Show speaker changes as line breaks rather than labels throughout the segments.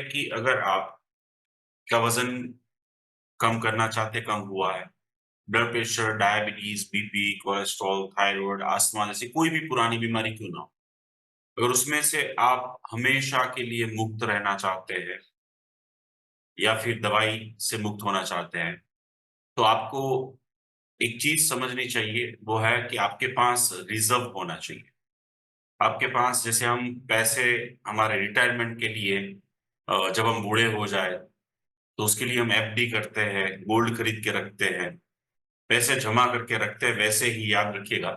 कि अगर आपका वजन कम करना चाहते हैं, कम हुआ है, blood pressure, diabetes, BP, cholesterol, thyroid, asthma जैसी कोई भी पुरानी बीमारी क्यों ना हो, अगर उसमें से आप हमेशा के लिए मुक्त रहना चाहते हैं या फिर दवाई से मुक्त होना चाहते हैं, तो आपको एक चीज समझनी चाहिए, वो है कि आपके पास रिजर्व होना चाहिए। आपके पास जैसे हम पैसे हमारे रिटायरमेंट के लिए जब हम बूढ़े हो जाए तो उसके लिए हम एफडी करते हैं, गोल्ड खरीद के रखते हैं, पैसे जमा करके रखते हैं, वैसे ही याद रखिएगा,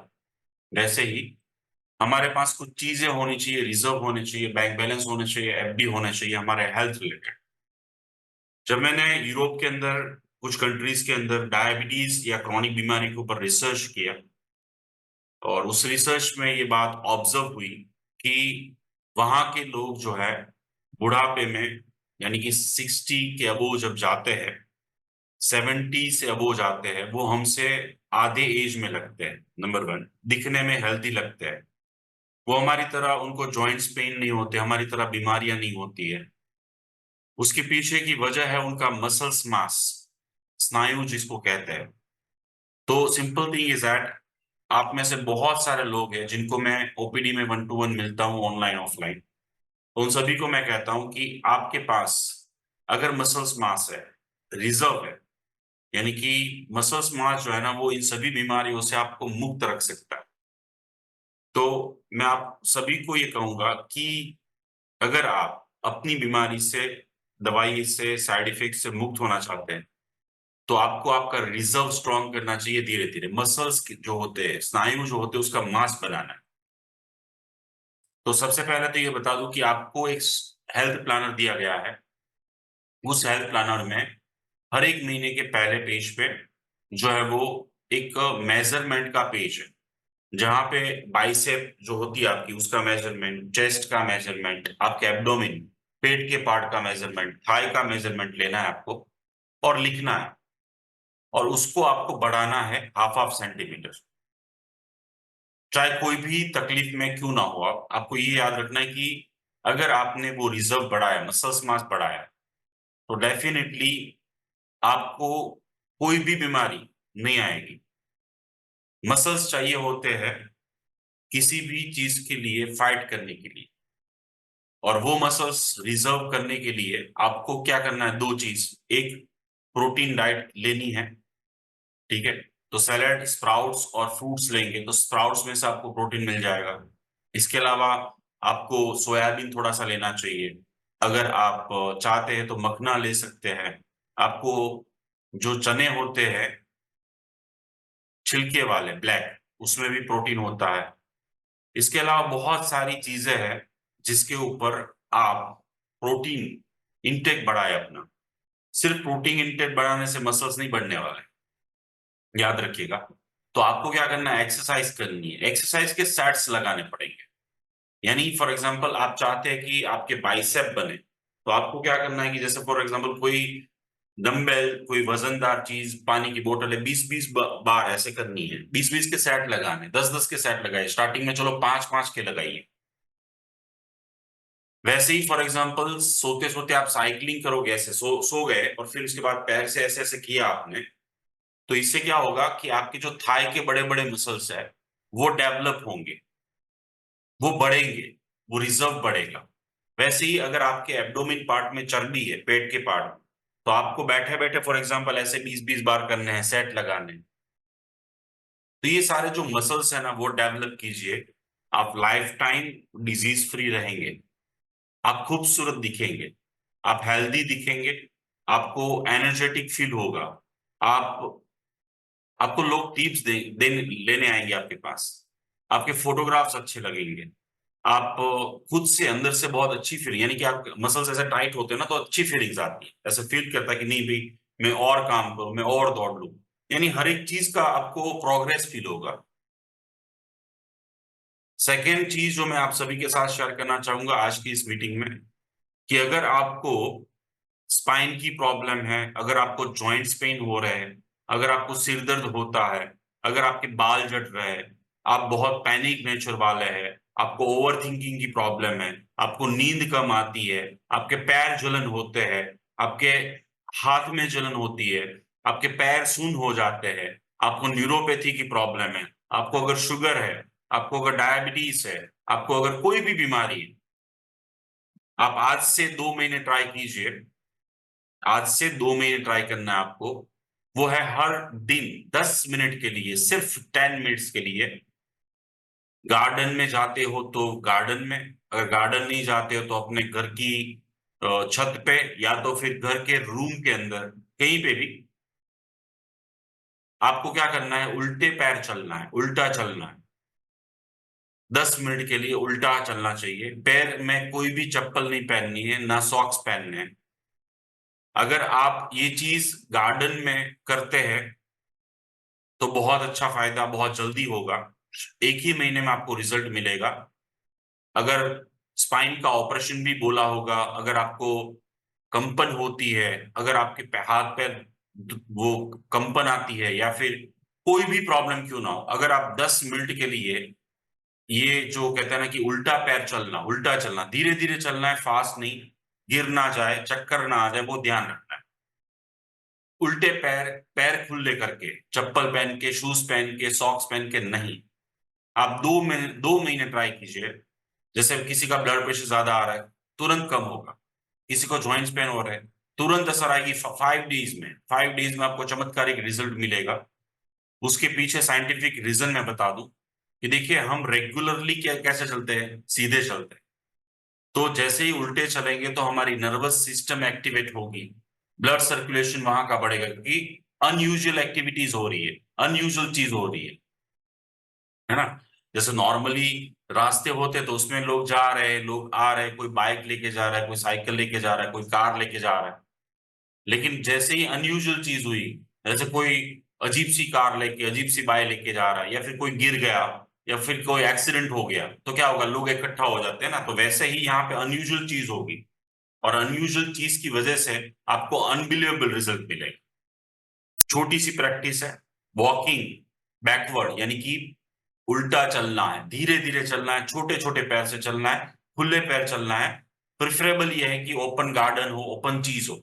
वैसे ही हमारे पास कुछ चीजें होनी चाहिए, रिजर्व होने चाहिए, बैंक बैलेंस होने चाहिए, एफडी होने चाहिए हमारे हेल्थ रिलेटेड। जब मैंने यूरोप के अंदर कुछ कंट्रीज के अंदर डायबिटीज या क्रॉनिक बीमारी के ऊपर रिसर्च किया, और उस रिसर्च में ये बात ऑब्जर्व हुई कि वहां के लोग जो है बुढ़ापे में, यानी कि 60 के अबोव जब जाते हैं, 70 से अबोव जाते हैं, वो हमसे आधे एज में लगते हैं। नंबर वन, दिखने में हेल्दी लगते हैं। वो हमारी तरह, उनको जॉइंट्स पेन नहीं होते, हमारी तरह बीमारियां नहीं होती है। उसके पीछे की वजह है उनका मसल्स मास, स्नायु जिसको कहते हैं। तो सिंपल थिंग इज दैट आप में से बहुत सारे लोग हैं जिनको मैं ओपीडी में 1 to 1 मिलता हूँ, ऑनलाइन ऑफलाइन। तो उन सभी को मैं कहता हूं कि आपके पास अगर मसल्स मास है, रिजर्व है, यानी कि मसल्स मास जो है ना, वो इन सभी बीमारियों से आपको मुक्त रख सकता है। तो मैं आप सभी को ये कहूंगा कि अगर आप अपनी बीमारी से, दवाई से, साइड इफेक्ट से मुक्त होना चाहते हैं, तो आपको आपका रिजर्व स्ट्रॉन्ग करना चाहिए। धीरे धीरे मसल्स जो होते हैं, स्नायु जो होते हैं, उसका मास बनाना है। तो सबसे पहले तो ये बता दूं कि आपको एक हेल्थ प्लानर दिया गया है। उस हेल्थ प्लानर में हर एक महीने के पहले पेज पे जो है वो एक मेजरमेंट का पेज है, जहां पे बाइसेप जो होती है आपकी, उसका मेजरमेंट, चेस्ट का मेजरमेंट, आपके एब्डोमेन, पेट के पार्ट का मेजरमेंट, थाई का मेजरमेंट लेना है आपको और लिखना है। और उसको आपको बढ़ाना है हाफ हाफ सेंटीमीटर, चाहे कोई भी तकलीफ में क्यों ना हो। आपको ये याद रखना है कि अगर आपने वो रिजर्व बढ़ाया, मसल्स मास बढ़ाया, तो डेफिनेटली आपको कोई भी बीमारी नहीं आएगी। मसल्स चाहिए होते हैं किसी भी चीज के लिए फाइट करने के लिए, और वो मसल्स रिजर्व करने के लिए आपको क्या करना है? दो चीज। एक, प्रोटीन डाइट लेनी है, ठीक है? तो सैलेड, स्प्राउट्स और फ्रूट्स लेंगे तो स्प्राउट्स में से आपको प्रोटीन मिल जाएगा। इसके अलावा आपको सोयाबीन थोड़ा सा लेना चाहिए। अगर आप चाहते हैं तो मखना ले सकते हैं। आपको जो चने होते हैं छिलके वाले, ब्लैक, उसमें भी प्रोटीन होता है। इसके अलावा बहुत सारी चीजें हैं जिसके ऊपर आप प्रोटीन इंटेक बढ़ाए अपना। सिर्फ प्रोटीन इंटेक बढ़ाने से मसल्स नहीं बढ़ने वाले, याद रखिएगा। तो आपको क्या करना है? एक्सरसाइज करनी है। एक्सरसाइज के सेट्स लगाने पड़ेंगे। यानी फॉर एग्जांपल आप चाहते हैं कि आपके बाइसेप बने, तो आपको क्या करना है कि जैसे फॉर एग्जांपल कोई डंबल, कोई वजनदार चीज, पानी की बोतल है, 20-20 बार ऐसे करनी है, 20-20 के सेट लगाने, 10-10 के सेट लगाइए स्टार्टिंग में, चलो 5-5 के लगाइए। वैसे ही फॉर एग्जांपल सोते सोते आप साइकिलिंग करोगे, ऐसे सो गए और फिर उसके बाद पैर से ऐसे ऐसे किया आपने, तो इससे क्या होगा कि आपके जो थाई के बड़े बड़े मसल्स है वो डेवलप होंगे, वो बढ़ेंगे, वो रिजर्व बढ़ेगा। वैसे ही अगर आपके एब्डोमिन पार्ट में चर्बी है, पेट के पार्ट में, तो आपको बैठे बैठे फॉर एग्जांपल ऐसे 20-20 बार करने हैं, सेट लगाने हैं। तो ये सारे जो मसल्स है ना, वो डेवलप कीजिए। आप लाइफ टाइम डिजीज फ्री रहेंगे, आप खूबसूरत दिखेंगे, आप हेल्दी दिखेंगे, आपको एनर्जेटिक फील होगा। आप आपको लोग टिप्स लेने आएंगे आपके पास, आपके फोटोग्राफ्स अच्छे लगेंगे। आप खुद से अंदर से बहुत अच्छी फीलिंग, यानी कि आप मसल्स ऐसे टाइट होते हैं ना, तो अच्छी फीलिंग्स आती है, ऐसे फील करता है कि नहीं भाई, मैं और काम करूं, मैं और दौड़ लूं। यानी हर एक चीज का आपको प्रोग्रेस फील होगा। सेकेंड चीज जो मैं आप सभी के साथ शेयर करना चाहूंगा आज की इस मीटिंग में, कि अगर आपको स्पाइन की प्रॉब्लम है, अगर आपको जॉइंट्स पेन हो रहे हैं, अगर आपको सिर दर्द होता है, अगर आपके बाल झड़ रहे हैं, आप बहुत पैनिक नेचर वाले हैं, आपको ओवरथिंकिंग की प्रॉब्लम है, आपको नींद कम आती है, आपके पैर जलन होते हैं, आपके हाथ में जलन होती है, आपके पैर सुन्न हो जाते हैं, आपको न्यूरोपैथी की प्रॉब्लम है, आपको अगर शुगर है, आपको अगर डायबिटीज है, आपको अगर कोई भी बीमारी है, आप आज से 2 महीने ट्राई कीजिए। आज से 2 महीने ट्राई करना है आपको। वो है हर दिन 10 मिनट के लिए, सिर्फ 10 मिनट्स के लिए गार्डन में जाते हो तो गार्डन में, अगर गार्डन नहीं जाते हो तो अपने घर की छत पे, या तो फिर घर के रूम के अंदर, कहीं पे भी आपको क्या करना है, उल्टे पैर चलना है, उल्टा चलना है। 10 मिनट के लिए उल्टा चलना चाहिए। पैर में कोई भी चप्पल नहीं पहननी है, ना सॉक्स पहनने हैं। अगर आप ये चीज गार्डन में करते हैं तो बहुत अच्छा फायदा बहुत जल्दी होगा। एक ही महीने में आपको रिजल्ट मिलेगा। अगर स्पाइन का ऑपरेशन भी बोला होगा, अगर आपको कंपन होती है, अगर आपके हाथ पैर वो कंपन आती है, या फिर कोई भी प्रॉब्लम क्यों ना हो, अगर आप 10 मिनट के लिए ये जो कहते हैं ना कि उल्टा पैर चलना, उल्टा चलना, धीरे धीरे चलना है, फास्ट नहीं, गिर ना जाए, चक्कर ना आ जाए, वो ध्यान रखना है। उल्टे पैर, पैर खुले करके, चप्पल पहन के, शूज पहन के, सॉक्स पहन के नहीं। आप 2 महीने ट्राई कीजिए। जैसे किसी का ब्लड प्रेशर ज्यादा आ रहा है, तुरंत कम होगा। किसी को जॉइंट्स पेन हो रहा है, तुरंत असर आएगी। 5 डेज में, 5 डेज में आपको चमत्कारिक रिजल्ट मिलेगा। उसके पीछे साइंटिफिक रीजन मैं बता दूं कि देखिए, हम रेगुलरली क्या कैसे चलते हैं, सीधे चलते हैं। तो जैसे ही उल्टे चलेंगे तो हमारी नर्वस सिस्टम एक्टिवेट होगी, ब्लड सर्कुलेशन वहां का बढ़ेगा, क्योंकि अनयूजुअल एक्टिविटीज हो रही है, अनयूजुअल चीज हो रही है ना। जैसे नॉर्मली रास्ते होते तो उसमें लोग जा रहे हैं, लोग आ रहे हैं, कोई बाइक लेके जा रहा है, कोई साइकिल लेके जा रहा है, कोई कार लेके जा रहा है। लेकिन जैसे ही अनयूजुअल चीज हुई, जैसे कोई अजीब सी कार लेके, अजीब सी बाइक लेके जा रहा है, या फिर कोई गिर गया, या फिर कोई एक्सीडेंट हो गया, तो क्या होगा, लोग इकट्ठा हो जाते हैं ना। तो वैसे ही यहाँ पे अनयूजुअल चीज होगी, और अनयूजुअल चीज की वजह से आपको अनबिलीवेबल रिजल्ट मिलेगा। छोटी सी प्रैक्टिस है, वॉकिंग बैकवर्ड, यानी कि उल्टा चलना है, धीरे धीरे चलना है, छोटे छोटे पैर से चलना है, खुले पैर चलना है। प्रिफरेबल यह है कि ओपन गार्डन हो, ओपन चीज हो।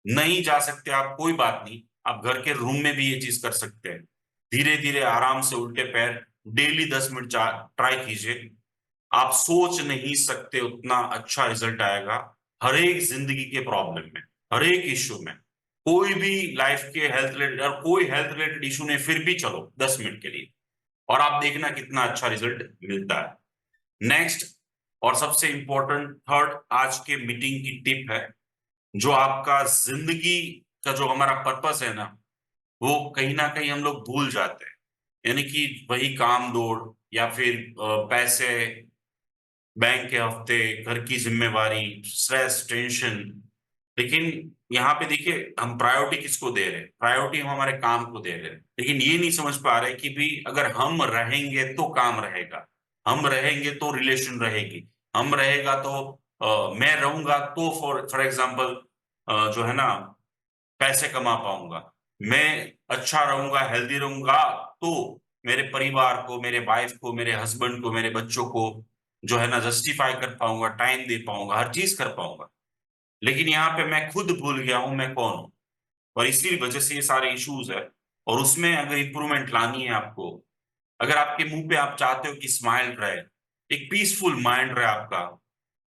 नहीं जा सकते आप, कोई बात नहीं, आप घर के रूम में भी ये चीज कर सकते हैं। धीरे धीरे आराम से उल्टे पैर, डेली 10 मिनट ट्राई कीजिए। आप सोच नहीं सकते उतना अच्छा रिजल्ट आएगा। हर एक जिंदगी के प्रॉब्लम में, हर एक इश्यू में, कोई भी लाइफ के हेल्थ रिलेटेड, और कोई हेल्थ रिलेटेड इशू ने, फिर भी चलो 10 मिनट के लिए, और आप देखना कितना अच्छा रिजल्ट मिलता है। नेक्स्ट, और सबसे इंपॉर्टेंट थर्ड आज के मीटिंग की टिप है, जो आपका जिंदगी का जो हमारा पर्पस है ना, वो कहीं ना कहीं हम लोग भूल जाते हैं। यानी कि वही काम दौड़, या फिर पैसे, बैंक के हफ्ते, घर की जिम्मेवारी, स्ट्रेस, टेंशन। लेकिन यहाँ पे देखिए, हम प्रायोरिटी किसको दे रहे हैं, प्रायोरिटी हम हमारे काम को दे रहे हैं। लेकिन ये नहीं समझ पा रहे कि भी अगर हम रहेंगे तो काम रहेगा, हम रहेंगे तो रिलेशन रहेगी, हम रहेगा तो मैं रहूंगा तो फॉर फॉर एग्जाम्पल जो है ना, पैसे कमा पाऊंगा। मैं अच्छा रहूंगा, हेल्दी रहूंगा, तो मेरे परिवार को, मेरे वाइफ को, मेरे हस्बैंड को, मेरे बच्चों को जो है ना जस्टिफाई कर पाऊंगा, टाइम दे पाऊंगा, हर चीज कर पाऊंगा। लेकिन यहाँ पे मैं खुद भूल गया हूं मैं कौन हूं, और इसी वजह से ये सारे इश्यूज है। और उसमें अगर इंप्रूवमेंट लानी है आपको, अगर आपके मुंह पे आप चाहते हो कि स्माइल रहे, एक पीसफुल माइंड रहे आपका,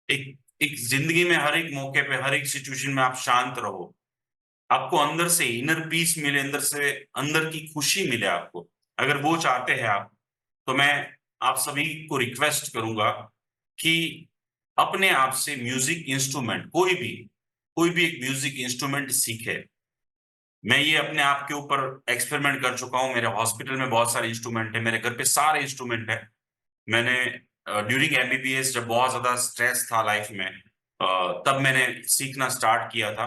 एक एक जिंदगी में हर एक मौके पे, हर एक सिचुएशन में आप शांत रहो, आपको अंदर से इनर पीस मिले, अंदर से अंदर की खुशी मिले आपको, अगर वो चाहते हैं आप, तो मैं आप सभी को रिक्वेस्ट करूंगा कि अपने आप से म्यूजिक इंस्ट्रूमेंट, कोई भी एक म्यूजिक इंस्ट्रूमेंट सीखे। मैं ये अपने आप के ऊपर एक्सपेरिमेंट कर चुका हूँ। मेरे हॉस्पिटल में बहुत सारे इंस्ट्रूमेंट है, मेरे घर पे सारे इंस्ट्रूमेंट है। मैंने ड्यूरिंग एमबीबीएस जब बहुत ज्यादा स्ट्रेस था लाइफ में, तब मैंने सीखना स्टार्ट किया था।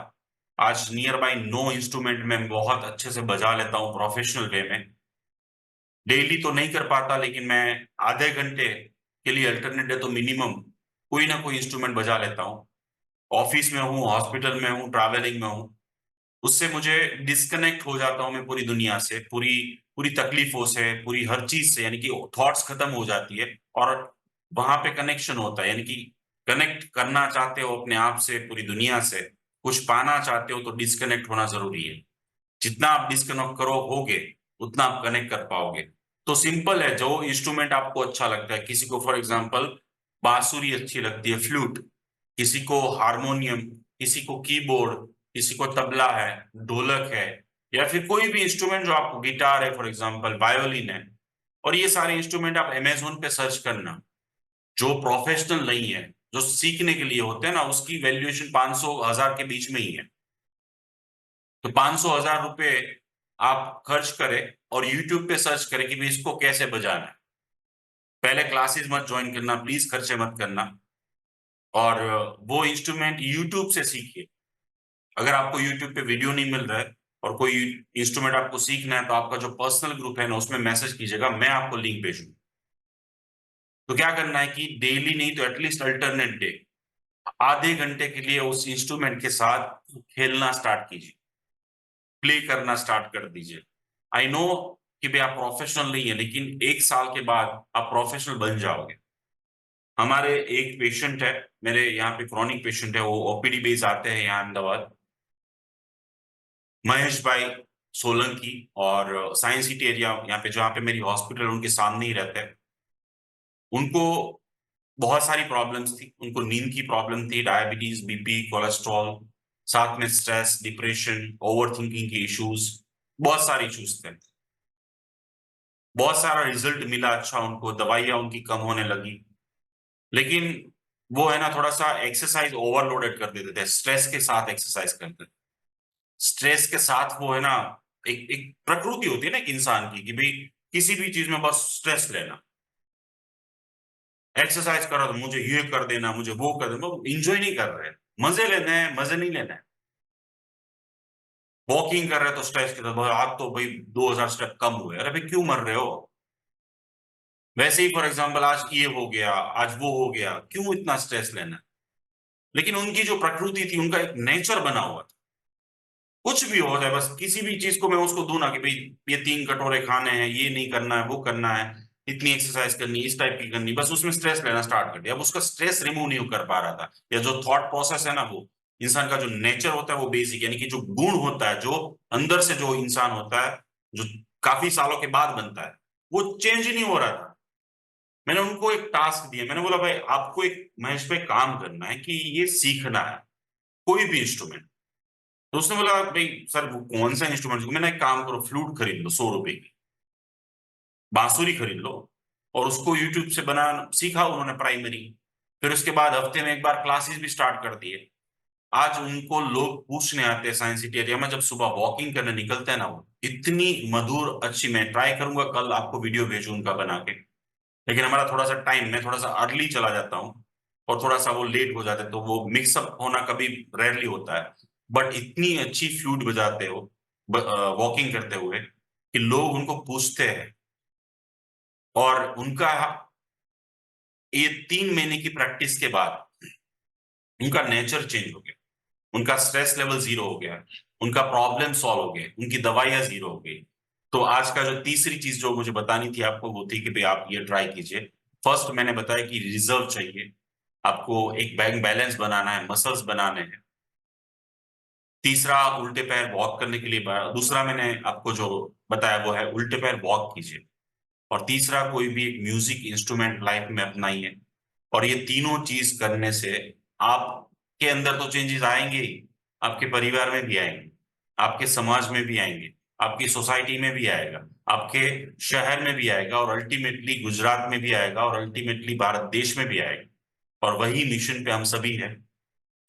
आज नियर बाई 9 इंस्ट्रूमेंट में बहुत अच्छे से बजा लेता हूँ, प्रोफेशनल वे में। डेली तो नहीं कर पाता, लेकिन मैं आधे घंटे के लिए अल्टरनेट डे तो मिनिमम कोई ना कोई इंस्ट्रूमेंट बजा लेता हूँ। ऑफिस में हूँ, हॉस्पिटल में हूँ, ट्रैवलिंग में हूँ, उससे मुझे डिस्कनेक्ट हो जाता हूँ मैं पूरी दुनिया से, पूरी पूरी तकलीफों से, पूरी हर चीज से, यानी कि थॉट्स खत्म हो जाती है। और वहां पे कनेक्शन होता है, यानी कि कनेक्ट करना चाहते हो अपने आप से, पूरी दुनिया से, कुछ पाना चाहते हो तो डिस्कनेक्ट होना जरूरी है। जितना आप डिस्कनेक्ट करो होगे उतना आप कनेक्ट कर पाओगे। तो सिंपल है, जो इंस्ट्रूमेंट आपको अच्छा लगता है, किसी को फॉर एग्जांपल बांसुरी अच्छी लगती है, फ्लूट, किसी को हारमोनियम, किसी को कीबोर्ड, किसी को तबला है, ढोलक है, या फिर कोई भी इंस्ट्रूमेंट जो आपको, गिटार है फॉर एग्जांपल, वायोलिन है। और ये सारे इंस्ट्रूमेंट आप अमेजोन पे सर्च करना। जो प्रोफेशनल नहीं है, जो सीखने के लिए होते हैं ना, उसकी वैल्यूएशन 500 1000 के बीच में ही है। तो 500 1000 रुपए आप खर्च करें और यूट्यूब पे सर्च करें कि भाई इसको कैसे बजाना है। पहले क्लासेस मत ज्वाइन करना प्लीज, खर्चे मत करना। और वो इंस्ट्रूमेंट यूट्यूब से सीखिए। अगर आपको यूट्यूब पे वीडियो नहीं मिल रहा है और कोई इंस्ट्रूमेंट आपको सीखना है, तो आपका जो पर्सनल ग्रुप है ना, उसमें मैसेज कीजिएगा, मैं आपको लिंक भेजूंगा। तो क्या करना है कि डेली नहीं तो एटलीस्ट अल्टरनेट डे आधे घंटे के लिए उस इंस्ट्रूमेंट के साथ खेलना स्टार्ट कीजिए, प्ले करना स्टार्ट कर दीजिए। आई नो कि भाई आप प्रोफेशनल नहीं है, लेकिन एक साल के बाद आप प्रोफेशनल बन जाओगे। हमारे एक पेशेंट है, मेरे यहाँ पे क्रॉनिक पेशेंट है, वो ओपीडी बेस आते हैं यहाँ अहमदाबाद, महेश भाई सोलंकी। और साइंस सिटी एरिया यहाँ पे, जहाँ पे मेरी हॉस्पिटल उनके सामने ही रहते हैं। उनको बहुत सारी प्रॉब्लम्स थी, उनको नींद की प्रॉब्लम थी, डायबिटीज, बीपी, कोलेस्ट्रॉल, साथ में स्ट्रेस, डिप्रेशन, ओवर थिंकिंग के इश्यूज, बहुत सारे इश्यूज थे। बहुत सारा रिजल्ट मिला अच्छा उनको, दवाइयां उनकी कम होने लगी। लेकिन वो है ना, थोड़ा सा एक्सरसाइज ओवरलोडेड कर देते थे, स्ट्रेस के साथ एक्सरसाइज करते थे। स्ट्रेस के साथ वो है ना, एक एक प्रकृति होती है ना एक इंसान की, कि भाई किसी भी चीज में बस स्ट्रेस लेना। एक्सरसाइज कर रहा तो मुझे ये कर देना, मुझे वो कर देना, इंजॉय नहीं कर रहे, मजे लेने हैं, मजे नहीं लेना है। वॉकिंग कर रहे तो स्ट्रेस के साथ, आज तो भाई 2000 स्टेप कम हुए, अरे भाई क्यों मर रहे हो? वैसे ही फॉर एग्जाम्पल आज ये हो गया, आज वो हो गया, क्यों इतना स्ट्रेस लेना? लेकिन उनकी जो प्रकृति थी, उनका एक नेचर बना हुआ था। कुछ भी हो जाए, बस किसी भी चीज को मैं उसको दूं ना कि भाई ये 3 कटोरे खाने हैं, ये नहीं करना है, वो करना है, इतनी एक्सरसाइज करनी, इस टाइप की करनी, बस उसमें स्ट्रेस लेना स्टार्ट कर दिया। अब उसका स्ट्रेस रिमूव नहीं कर पा रहा था, या जो थॉट प्रोसेस है ना, वो इंसान का जो नेचर होता है वो बेसिक, यानी कि जो गुण होता है, जो अंदर से जो इंसान होता है, जो काफी सालों के बाद बनता है, वो चेंज ही नहीं हो रहा था। मैंने उनको एक टास्क दिया, मैंने बोला भाई आपको एक महेश पे काम करना है कि ये सीखना है, कोई भी इंस्ट्रूमेंट। तो उसने बोला भाई सर वो कौन सा इंस्ट्रूमेंट? मैंने एक काम करो, फ्लूट खरीद लो 100 रुपए की, बांसुरी खरीद लो, और उसको यूट्यूब से बना सीखा उन्होंने प्राइमरी। फिर उसके बाद हफ्ते में एक बार क्लासेस भी स्टार्ट कर दिए। आज उनको लोग पूछने आते हैं साइंस सिटी एरिया में, जब सुबह वॉकिंग करने निकलते हैं ना, वो इतनी मधुर अच्छी, मैं ट्राई करूंगा कल आपको वीडियो भेजूं उनका बना के। लेकिन हमारा थोड़ा सा टाइम, मैं थोड़ा सा अर्ली चला जाता हूँ और थोड़ा सा वो लेट हो जाता है, तो वो मिक्सअप होना कभी रेयरली होता है। बट इतनी अच्छी फ्लूट बजाते हो वॉकिंग करते हुए कि लोग उनको पूछते हैं। और उनका ये 3 महीने की प्रैक्टिस के बाद उनका नेचर चेंज हो गया, उनका स्ट्रेस लेवल जीरो हो गया, उनका प्रॉब्लम सॉल्व हो गए, उनकी दवाइयां जीरो हो गई। तो आज का जो तीसरी चीज जो मुझे बतानी थी आपको, वो थी कि भाई आप ये ट्राई कीजिए। फर्स्ट मैंने बताया कि रिजर्व चाहिए, आपको एक बैंक बैलेंस बनाना है, मसल्स बनाने हैं। तीसरा, उल्टे पैर वॉक करने के लिए दूसरा मैंने आपको जो बताया वो है उल्टे पैर वॉक कीजिए। और तीसरा, कोई भी एक म्यूजिक इंस्ट्रूमेंट लाइफ में अपनाइए। और ये तीनों चीज करने से आपके अंदर तो चेंजेस आएंगे ही, आपके परिवार में भी आएंगे, आपके समाज में भी आएंगे, आपकी सोसाइटी में भी आएगा, आपके शहर में भी आएगा, और अल्टीमेटली गुजरात में भी आएगा, और अल्टीमेटली भारत देश में भी आएगा। और वही मिशन पे हम सभी हैं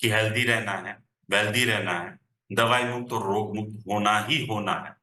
कि हेल्दी रहना है, वेल्दी रहना है, दवाई मुक्त और रोग मुक्त होना ही होना है।